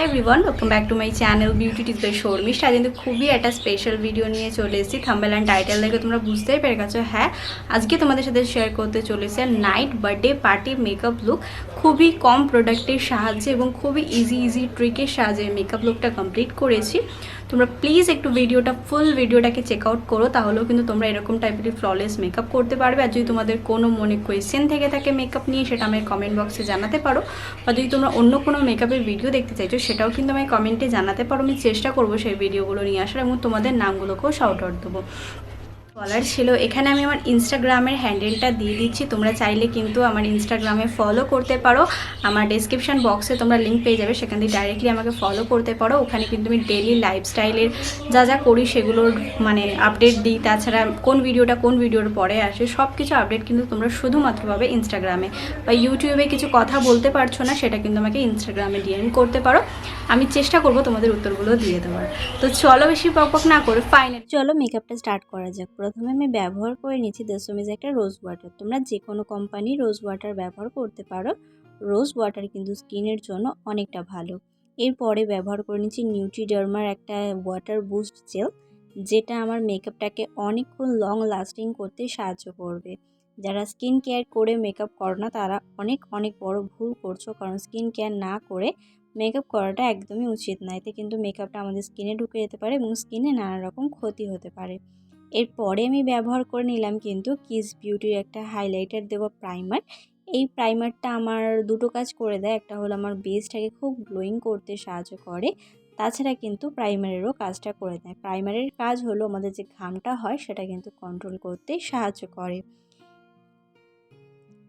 Everyone, welcome back to my channel beauty tips by Sharmishtha. আজ কিন্তু খুবই একটা স্পেশাল ভিডিও নিয়ে চলে এসেছি। থাম্বনেল অ্যান্ড টাইটেল দেখে তোমরা বুঝতেই পেরে গেছো। হ্যাঁ, আজকে তোমাদের সাথে শেয়ার করতে চলেছে night birthday party makeup look. খুবই কম প্রোডাক্টের সাহায্যে এবং খুবই ইজি ট্রিকের সাহায্যে মেকআপ লুকটা কমপ্লিট করেছি। তোমরা প্লিজ একটু ফুল ভিডিওটাকে চেক আউট করো, তাহলেও কিন্তু তোমরা এরকম টাইপের ফ্ললেস মেকআপ করতে পারবে। আর যদি তোমাদের কোনো মনে কোয়েশ্চেন থেকে থাকে মেকআপ নিয়ে, সেটা আমায় কমেন্ট বক্সে জানাতে পারো। বা যদি তোমরা অন্য কোনো মেকআপের ভিডিও দেখতে চাইছো, সেটাও কিন্তু আমায় কমেন্টে জানাতে পারো। আমি চেষ্টা করবো সেই ভিডিওগুলো নিয়ে আসার এবং তোমাদের নামগুলোকেও শাউট আউট দেবো। বলার ছিল, এখানে আমি আমার ইনস্টাগ্রামের হ্যান্ডেলটা দিয়ে দিচ্ছি। তোমরা চাইলে কিন্তু আমার ইনস্টাগ্রামে ফলো করতে পারো। আমার ডেসক্রিপশন বক্সে তোমরা লিঙ্ক পেয়ে যাবে, সেখান থেকে ডাইরেক্টলি আমাকে ফলো করতে পারো। ওখানে কিন্তু আমি ডেইলি লাইফস্টাইলের যা করি সেগুলোর আপডেট দিই। তাছাড়া কোন ভিডিওর পরে আসে সব কিছু আপডেট কিন্তু তোমরা শুধুমাত্র পাবে ইনস্টাগ্রামে। বা ইউটিউবে কিছু কথা বলতে পারছো না, সেটা কিন্তু আমাকে ইনস্টাগ্রামে ডিএম করতে পারো। আমি চেষ্টা করব তোমাদের উত্তরগুলো দিয়ে দেওয়ার। তো চলো বেশি বকবক না করে ফাইনাল চলো মেকআপটা স্টার্ট করা যাক। প্রথমে আমি ব্যবহার করে নিচ্ছি সুমির একটা রোজ ওয়াটার। তোমরা যে কোনো কোম্পানির রোজ ওয়াটার ব্যবহার করতে পারো। রোজ ওয়াটার কিন্তু স্কিনের জন্য অনেকটা ভালো। এরপরে ব্যবহার করে নিচ্ছি নিউট্রিডার্মার একটা ওয়াটার বুস্ট জেল, যেটা আমার মেকআপটাকে অনেকক্ষণ লং লাস্টিং করতে সাহায্য করবে। যারা স্কিন কেয়ার করে মেকআপ করো না, তারা অনেক বড় ভুল করছো। কারণ স্কিন কেয়ার না করে মেকআপ করাটা একদমই উচিত না। এতে কিন্তু মেকআপটা আমাদের স্কিনে ঢুকে যেতে পারে এবং স্কিনে নানা রকম ক্ষতি হতে পারে। এরপরে আমি ব্যবহার করে নিলাম কিন্তু কিস বিউটির একটা হাইলাইটার দেওয়া প্রাইমার। এই প্রাইমারটা আমার দুটো কাজ করে দেয়। একটা হলো আমার বেসটাকে খুব গ্লোয়িং করতে সাহায্য করে, তাছাড়া কিন্তু প্রাইমারেরও কাজটা করে দেয়। প্রাইমারের কাজ হলো আমাদের যে ঘামটা হয় সেটা কিন্তু কন্ট্রোল করতে সাহায্য করে।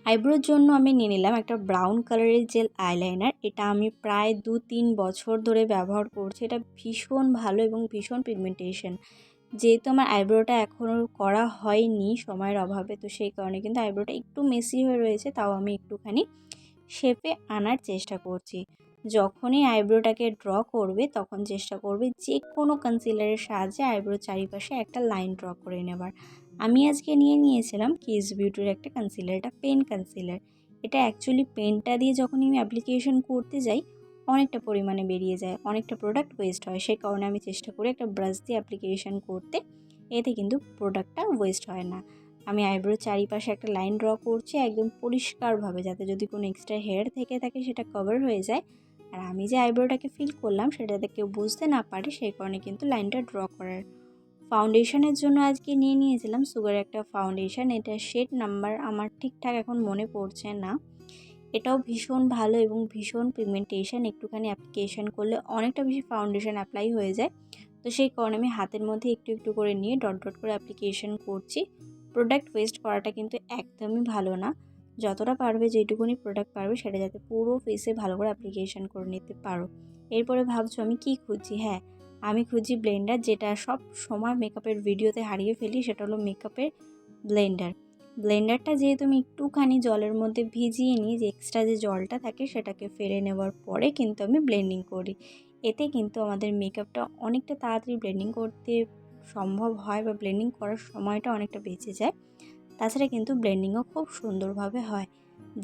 আইব্রোর জন্য আমি নিয়ে নিলাম একটা ব্রাউন কালারের জেল আইলাইনার। এটা আমি প্রায় 2-3 বছর ধরে ব্যবহার করছি। এটা ভীষণ ভালো এবং ভীষণ পিগমেন্টেশন। যেহেতু আমার আইব্রোটা এখনও করা হয়নি সময়ের অভাবে, তো সেই কারণে কিন্তু আইব্রোটা একটু মেসি হয়ে রয়েছে। তাও আমি একটুখানি শেপে আনার চেষ্টা করছি। যখনই আইব্রোটাকে ড্র করবে তখন চেষ্টা করবে যে কোনো কনসিলারের সাহায্যে আইব্রোর চারিপাশে একটা লাইন ড্র করে নেবার। আমি আজকে নিয়েছিলাম কিস বিউটির একটা কনসিলার, এটা পেন কনসিলার। এটা অ্যাকচুয়ালি পেনটা দিয়ে যখনই আমি অ্যাপ্লিকেশন করতে যাই অনেকটা পরিমাণে বেরিয়ে যায়, অনেকটা প্রোডাক্ট ওয়েস্ট হয়। সেই কারণে আমি চেষ্টা করি একটা ব্রাশ দিয়ে অ্যাপ্লিকেশন করতে, এতে কিন্তু প্রোডাক্টটা ওয়েস্ট হয় না। আমি আইব্রোর চারিপাশে একটা লাইন ড্র করছি একদম পরিষ্কারভাবে, যাতে যদি কোনো এক্সট্রা হেয়ার থেকে থাকে সেটা কভার হয়ে যায়। আর আমি যে আইব্রোটাকে ফিল করলাম সেটা যাতে কেউ বুঝতে না পারে, সেই কারণে কিন্তু লাইনটা ড্র করার। ফাউন্ডেশনের জন্য আজকে নিয়েছিলাম সুগার একটা ফাউন্ডেশন। এটা শেড নাম্বার আমার ঠিকঠাক এখন মনে পড়ছে না। এটাও ভীষণ ভালো এবং ভীষণ পিগমেন্টেশন। একটুখানি অ্যাপ্লিকেশন করলে অনেকটা বেশি ফাউন্ডেশন অ্যাপ্লাই হয়ে যায়। তো সেই কারণে আমি হাতের মধ্যে একটু করে নিয়ে ডট করে অ্যাপ্লিকেশন করছি। প্রোডাক্ট ওয়েস্ট করাটা কিন্তু একদমই ভালো না। যতটা পারবে, যেটুকুনি প্রোডাক্ট পারবে সেটা যাতে পুরো ফেসে ভালো করে অ্যাপ্লিকেশন করে নিতে পারো। এরপরে ভাবছো আমি কি খুঁজছি? হ্যাঁ, আমি খুঁজছি ব্লেন্ডার, যেটা সব সময় মেকআপের ভিডিওতে হারিয়ে ফেলি। সেটা হলো মেকআপের ব্লেন্ডারটা যেহেতু আমি একটুখানি জলের মধ্যে ভিজিয়ে নিই, যে এক্সট্রা যে জলটা থাকে সেটাকে ফেলে নেওয়ার পরে কিন্তু আমি ব্লেন্ডিং করি। এতে কিন্তু আমাদের মেকআপটা অনেকটা তাড়াতাড়ি ব্লেন্ডিং করতে সম্ভব হয়, বা ব্লেন্ডিং করার সময়টা অনেকটা বেঁচে যায়। তাছাড়া কিন্তু ব্লেন্ডিংও খুব সুন্দরভাবে হয়।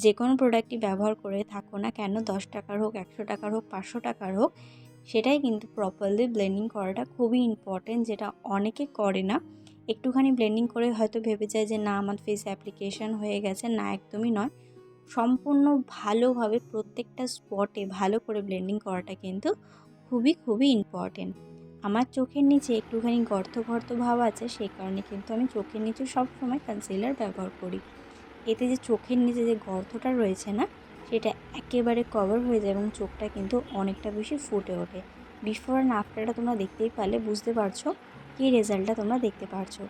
যে কোনো প্রোডাক্টই ব্যবহার করে থাকো না কেন, 10 টাকার হোক, 100 টাকার হোক, 500 টাকার হোক, সেটাই কিন্তু প্রপারলি ব্লেন্ডিং করাটা খুবই ইম্পর্টেন্ট, যেটা অনেকে করে না। একটুখানি ব্লেন্ডিং করে হয়তো ভেবে যায় যে না আমার ফেস অ্যাপ্লিকেশন হয়ে গেছে। না, একদমই নয়। সম্পূর্ণ ভালোভাবে প্রত্যেকটা স্পটে ভালো করে ব্লেন্ডিং করাটা কিন্তু খুবই ইম্পর্টেন্ট। আমার চোখের নিচে একটুখানি গর্ত ভাব আছে, সেই কারণে কিন্তু আমি চোখের নিচে সবসময় কনসিলার ব্যবহার করি। এতে যে চোখের নিচে যে গর্তটা রয়েছে না, সেটা একেবারে কভার হয়ে যায় এবং চোখটা কিন্তু অনেকটা বেশি ফুটে ওঠে। বিফোর অ্যান্ড আফটারটা তোমরা দেখতেই পারলে, বুঝতে পারছো কী রেজাল্টটা তোমরা দেখতে পারছো।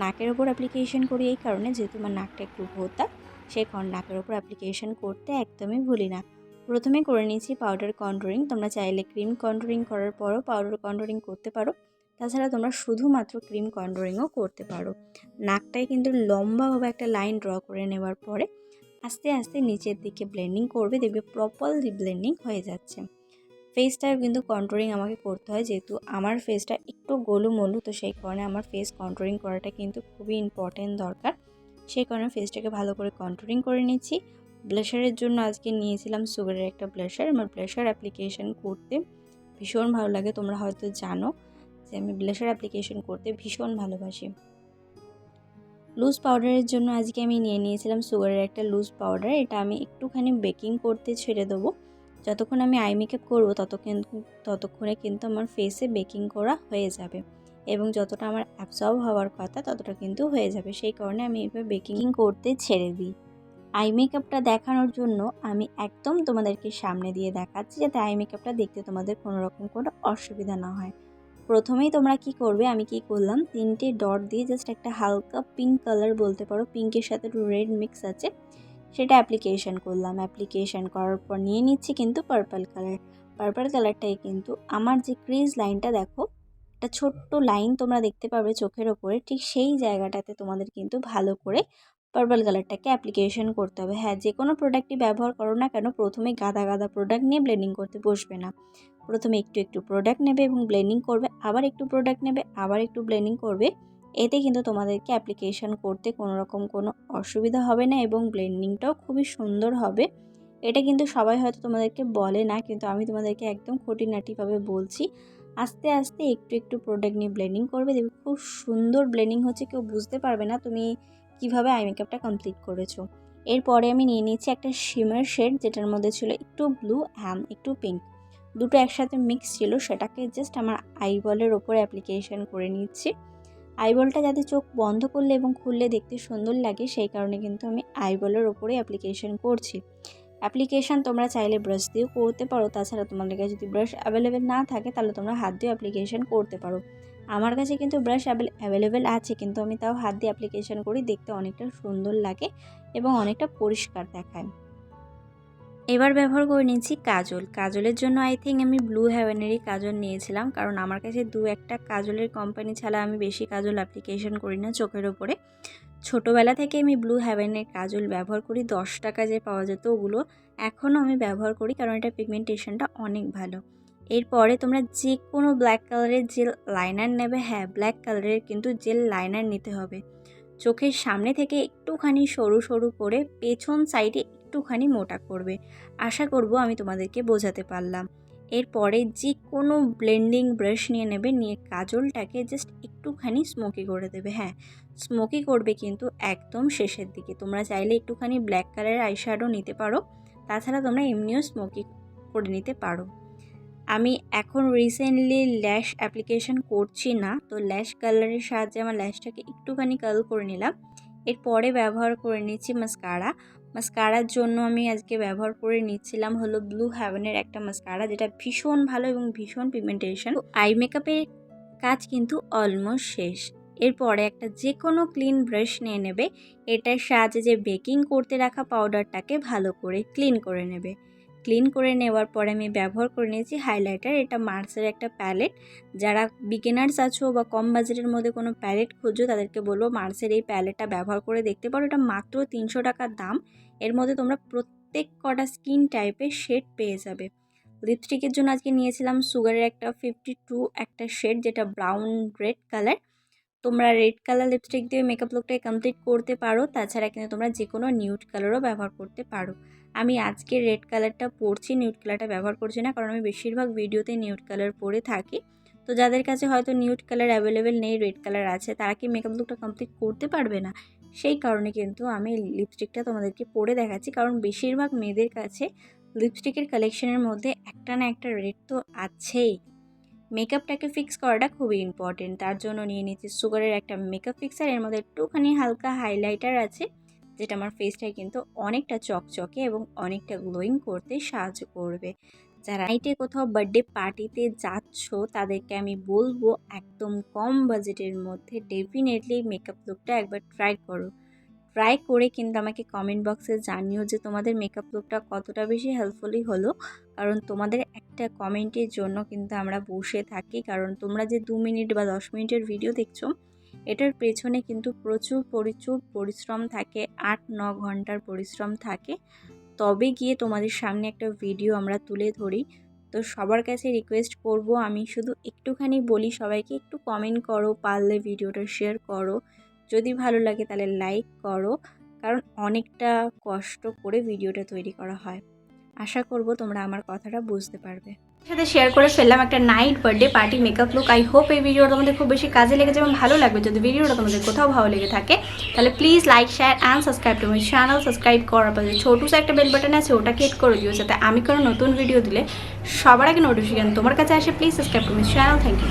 নাকের ওপর অ্যাপ্লিকেশন করি এই কারণে, যেহেতু আমার নাকটা একটু ভোঁতা, সেই কারণে নাকের ওপর অ্যাপ্লিকেশন করতে একদমই ভুলি না। প্রথমে করে নিয়েছি পাউডার কন্ট্রোলিং। তোমরা চাইলে ক্রিম কন্ট্রোলিং করার পরও পাউডার কন্ট্রোলিং করতে পারো। তাছাড়া তোমরা শুধুমাত্র ক্রিম কন্ট্রোলিংও করতে পারো। নাকটায় কিন্তু লম্বাভাবে একটা লাইন ড্র করে নেওয়ার পরে আস্তে নিচের দিকে ব্লেন্ডিং করবে, দেখবে প্রপারলি ব্লেন্ডিং হয়ে যাচ্ছে। ফেসটাও কিন্তু কন্ট্রোলিং আমাকে করতে হয়, যেহেতু আমার ফেসটা একটু গোলুমোলু, তো সেই কারণে আমার ফেস কন্ট্রোলিং করাটা কিন্তু খুবই ইম্পর্টেন্ট দরকার। সেই কারণে ফেসটাকে ভালো করে কন্ট্রোলিং করে নিচ্ছি। ব্লাশারের জন্য আজকে নিয়েছিলাম সুগারের একটা ব্লাশার। আমার ব্লাশার অ্যাপ্লিকেশন করতে ভীষণ ভালো লাগে। তোমরা হয়তো জানো যে আমি ব্লাশার অ্যাপ্লিকেশন করতে ভীষণ ভালোবাসি। লুজ পাউডারের জন্য আজকে আমি নিয়ে নিয়েছিলাম সুগারের একটা লুজ পাউডার। এটা আমি একটুখানি বেকিং করতে ছেড়ে দেবো। যতক্ষণ আমি আই মেকআপ করবো ততক্ষণে কিন্তু আমার ফেসে বেকিং করা হয়ে যাবে এবং যতটা আমার অ্যাবজর্ব হওয়ার কথা ততটা কিন্তু হয়ে যাবে। সেই কারণে আমি এবার বেকিং করতে ছেড়ে দিই। আই মেকআপটা দেখানোর জন্য আমি একদম তোমাদেরকে সামনে দিয়ে দেখাচ্ছি, যাতে আই মেকআপটা দেখতে তোমাদের কোনো রকম কোনো অসুবিধা না হয়। প্রথমেই তোমরা কি করবে, আমি কি করলাম, 3টে ডট দিয়ে জাস্ট একটা হালকা পিঙ্ক কালার বলতে পারো, পিঙ্কের সাথে একটু রেড মিক্স আছে, সেটা অ্যাপ্লিকেশন করলাম। অ্যাপ্লিকেশন করার পর নিয়ে নিচ্ছি কিন্তু পার্পল কালার। পার্পল কালারটাই কিন্তু আমার যে ক্রিজ লাইনটা দেখো, একটা ছোট্ট লাইন তোমরা দেখতে পাবে চোখের ওপরে, ঠিক সেই জায়গাটাতে তোমাদের কিন্তু ভালো করে পার্পল কালারটাকে অ্যাপ্লিকেশন করতে হবে। হ্যাঁ, যে কোনো প্রোডাক্টই ব্যবহার করো না কেন, প্রথমে গাদা গাদা প্রোডাক্ট নিয়ে ব্লেন্ডিং করতে বসবে না। প্রথমে একটু একটু প্রোডাক্ট নেবে এবং ব্লেন্ডিং করবে, আবার একটু প্রোডাক্ট নেবে, আবার একটু ব্লেন্ডিং করবে। এতে কিন্তু তোমাদেরকে অ্যাপ্লিকেশন করতে কোনো রকম কোনো অসুবিধা হবে না এবং ব্লেন্ডিংটাও খুবই সুন্দর হবে। এটা কিন্তু সবাই হয়তো তোমাদেরকে বলে না, কিন্তু আমি তোমাদেরকে একদম খুঁটিনাটিভাবে বলছি। আস্তে আস্তে একটু একটু প্রোডাক্ট নিয়ে ব্লেন্ডিং করবে, দেখবে খুব সুন্দর ব্লেন্ডিং হচ্ছে, কেউ বুঝতে পারবে না তুমি কিভাবে আই মেকআপটা কমপ্লিট করেছো। এরপরে আমি নিয়ে নিচ্ছি একটা শিমার শেড, যেটার মধ্যে ছিল একটু ব্লু অ্যান্ড একটু পিঙ্ক, দুটো একসাথে মিক্স ছিল। সেটাকে জাস্ট আমার আইবলের ওপরে অ্যাপ্লিকেশন করে নিচ্ছি। আইবলটা যাতে চোখ বন্ধ করলে এবং খুললে দেখতে সুন্দর লাগে, সেই কারণে কিন্তু আমি আইবলের ওপরে অ্যাপ্লিকেশন করছি। অ্যাপ্লিকেশান তোমরা চাইলে ব্রাশ দিয়েও করতে পারো, তাছাড়া তোমাদের কাছে যদি ব্রাশ অ্যাভেলেবেল না থাকে তাহলে তোমরা হাত দিয়ে অ্যাপ্লিকেশান করতে পারো। আমার কাছে কিন্তু ব্রাশ অ্যাভেলেবেল আছে, কিন্তু আমি তাও হাত দিয়ে অ্যাপ্লিকেশান করি, দেখতে অনেকটা সুন্দর লাগে এবং অনেকটা পরিষ্কার দেখায়। এবার ব্যবহার করে নিচ্ছি কাজল। কাজলের জন্য আই থিঙ্ক আমি ব্লু হেভেনেরই কাজল নিয়েছিলাম, কারণ আমার কাছে একটা কাজলের কোম্পানি ছাড়া আমি বেশি কাজল অ্যাপ্লিকেশন করি না চোখের ওপরে। ছোটোবেলা থেকে আমি ব্লু হেভেনের কাজল ব্যবহার করি, 10 টাকা যে পাওয়া যেত ওগুলো এখনও আমি ব্যবহার করি, কারণ এটা পিগমেন্টেশনটা অনেক ভালো। এরপরে তোমরা যে কোনো ব্ল্যাক কালারের জেল লাইনার নেবে। হ্যাঁ, ব্ল্যাক কালারের কিন্তু জেল লাইনার নিতে হবে। চোখের সামনে থেকে একটুখানি সরু সরু করে পেছন সাইডে একটুখানি মোটা করবে। আশা করব আমি তোমাদেরকে বোঝাতে পারলাম। এরপরে যে কোনো ব্লেন্ডিং ব্রাশ নিয়ে নেবে, নিয়ে কাজলটাকে জাস্ট একটুখানি স্মোকি করে দেবে। হ্যাঁ, স্মোকি করবে কিন্তু একদম শেষের দিকে। তোমরা চাইলে একটুখানি ব্ল্যাক কালারের আইশ্যাডো নিতে পারো, তাছাড়া তোমরা এমনিও স্মোকি করে নিতে পারো। আমি এখন রিসেন্টলি ল্যাশ অ্যাপ্লিকেশন করছি না, তো ল্যাশ কালারের সাহায্যে আমার ল্যাশটাকে একটুখানি কার্ল করে নিলাম। এরপরে ব্যবহার করে নিচ্ছি মাস্কারা। মাস্কারার জন্য আমি আজকে ব্যবহার করে নিচ্ছিলাম হলো ব্লু হেভেনের একটা মাস্কারা, যেটা ভীষণ ভালো এবং ভীষণ পিগমেন্টেশন। আই মেকআপের কাজ কিন্তু অলমোস্ট শেষ। এরপরে একটা যে কোনো ক্লিন ব্রাশ নিয়ে নেবে, এটার সাহায্যে যে বেকিং করতে রাখা পাউডারটাকে ভালো করে ক্লিন করে নেবে। ক্লিন করে নেওয়ার পরে আমি ব্যবহার করে নিয়েছি হাইলাইটার। এটা মার্সের একটা প্যালেট। যারা বিগিনার্স আছো বা কম বাজেটের মধ্যে কোনো প্যালেট খুঁজছো, তাদেরকে বলবো মার্সের এই প্যালেটটা ব্যবহার করে দেখতে পারো। এটা মাত্র 300 টাকার দাম। এর মধ্যে তোমরা প্রত্যেক কটা স্কিন টাইপের শেড পেয়ে যাবে। লিপস্টিকের জন্য আজকে নিয়েছিলাম সুগারের একটা 52 একটা শেড, যেটা ব্রাউন রেড কালার। তোমরা রেড কালার লিপস্টিক দিয়ে মেকআপ লুকটাকে কমপ্লিট করতে পারো, তাছাড়া কিন্তু তোমরা যে কোনো নিউড কালারও ব্যবহার করতে পারো। আমি আজকে রেড কালারটা পরছি, নিউড কালারটা ব্যবহার করছি না, কারণ আমি বেশিরভাগ ভিডিওতে নিউড কালার পরে থাকি। তো যাদের কাছে হয়তো নিউড কালার অ্যাভেলেবেল নেই, রেড কালার আছে, তারা কি মেকআপ লুকটা কমপ্লিট করতে পারবে না? সেই কারণে কিন্তু আমি লিপস্টিকটা তোমাদেরকে পরে দেখাচ্ছি, কারণ বেশিরভাগ মেয়েদের কাছে লিপস্টিকের কালেকশনের মধ্যে একটা না একটা রেড তো আছেই। মেকআপটাকে ফিক্স করাটা খুবই ইম্পর্টেন্ট, তার জন্য নিয়ে নিচ্ছি সুগারের একটা মেকআপ ফিক্সার। এর মধ্যে একটুখানি হালকা হাইলাইটার আছে, যেটা আমার ফেসটাকে কিন্তু অনেকটা চকচকে এবং অনেকটা গ্লোয়িং করতে সাহায্য করবে। যারা নাইটে কোথাও বার্থডে পার্টিতে যাচ্ছ, তাদেরকে আমি বলবো একদম কম বাজেটের মধ্যে ডেফিনেটলি মেকআপ লুকটা একবার ট্রাই করো। ট্রাই করে কিন্তু আমাকে কমেন্ট বক্সে জানিও যে তোমাদের মেকআপ লুকটা কতটা বেশি হেল্পফুলি হলো, কারণ তোমাদের একটা কমেন্টের জন্য কিন্তু আমরা বসে থাকি। কারণ তোমরা যে 2 মিনিট বা 10 মিনিটের ভিডিও দেখছো, এটার পেছনে কিন্তু প্রচুর পরিশ্রম থাকে, 8-9 ঘন্টার পরিশ্রম থাকে, তবে গিয়ে তোমাদের সামনে একটা ভিডিও আমরা তুলে ধরি। তো সবার কাছে রিকোয়েস্ট করব, আমি শুধু একটুখানি বলি সবাইকে, একটু কমেন্ট করো, পারলে ভিডিওটা শেয়ার করো, যদি ভালো লাগে তাহলে লাইক করো, কারণ অনেকটা কষ্ট করে ভিডিওটা তৈরি করা হয়। আশা করব তোমরা আমার কথাটা বুঝতে পারবে। সাথে শেয়ার করে ফেললাম একটা night birthday party makeup look. I hope এই ভিডিওটা তোমাদের খুব বেশি কাজে লেগেছে এবং ভালো লাগবে। যদি ভিডিওটা তোমাদের কোথাও ভালো লেগে থাকে তাহলে please like share and subscribe to my channel. Subscribe করার পর ছোটো সে একটা বেল বাটন আছে ওটাকে হিট করে দিও, যাতে আমি কোনো নতুন ভিডিও দিলে সবার আগে নোটিফিকেশন তোমার কাছে আসে। Please subscribe to my channel. Thank you.